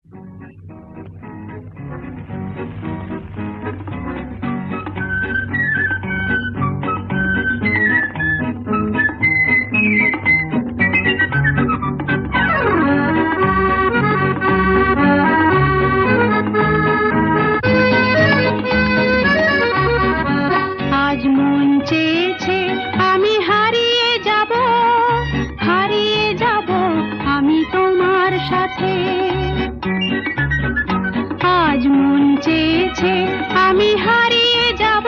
আজ মন চেয়েছে আমি হারিয়ে যাব, হারিয়ে যাব আমি তোমার সাথে। আজ মন চেয়েছে আমি হারিয়ে যাব,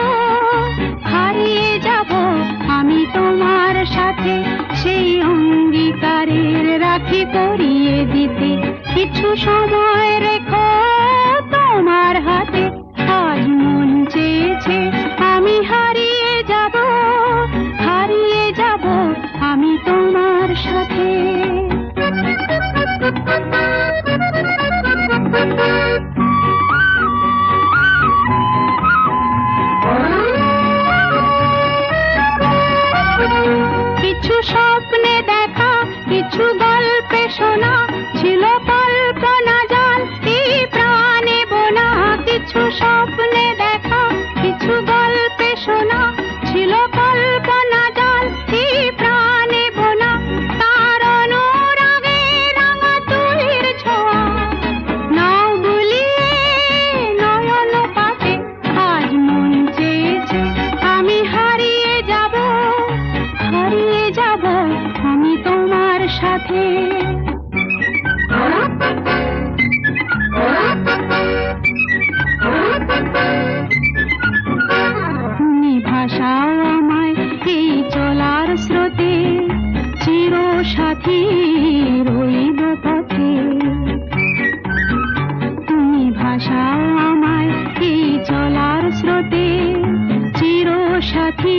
হারিয়ে যাব আমি তোমার সাথে। সেই অঙ্গীকারের রাখি পরিয়ে দিতে কিছু সময় রেখো তোমার হাতে। আজ মন চেয়েছে আমি হারিয়ে যাব, হারিয়ে যাব আমি তোমার সাথে। কিছু স্বপ্নে দেখা, কিছু গল্পে শোনা, ছিল কল্পনা জাল এই প্রাণে বোনা। কিছু স্বপ্নে দেখা, কিছু গল্পে শোনা, ছিল কল্পনা জাল এই প্রাণে বোনা। তার অনুরাগে রাঙা তুলির ছোঁয়া নাও বুলিয়ে নয়ন পাতে। আজ মন চেয়েছে আমি হারিয়ে যাব, হারিয়ে যাব আমি তোমার সাথে। তুমি ভাষাও আমায় এই চলার স্রোতে, চির সাথী রইব পথে। তুমি ভাষাও আমায় এই চলার স্রোতে, চির সাথী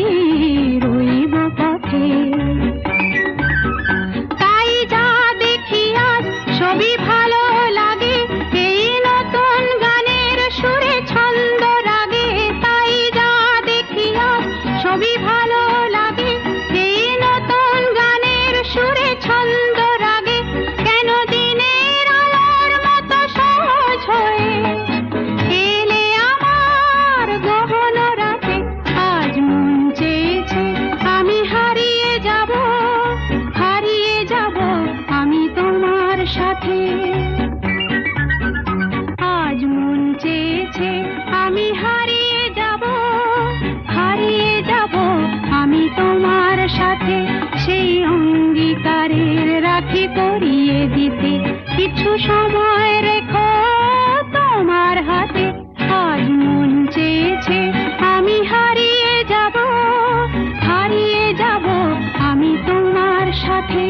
রইব পথে। তাই যা দেখি আজ সবই ভালো লাগে, এই নতুন গানের সুরে ছন্দ রাগে। তাই যা দেখি আজ সবই ভালো লাগে, এই নতুন গানের সুরে ছন্দ রাগে। কেন দিনের আলোর মতো সহজ হয়ে এলে আমার গহন রাতে। আজ মন চেয়েছে আমি হারিয়ে যাব, হারিয়ে যাব আমি তোমার সাথে। আজ মন চেয়েছে আমি হারিয়ে যাব, হারিয়ে যাব আমি তোমার সাথে। সেই অঙ্গীকারের রাখি পরিয়ে দিতে কিছু সময় রেখো তোমার হাতে। আজ মন চেয়েছে আমি হারিয়ে যাব, হারিয়ে যাব আমি তোমার সাথে।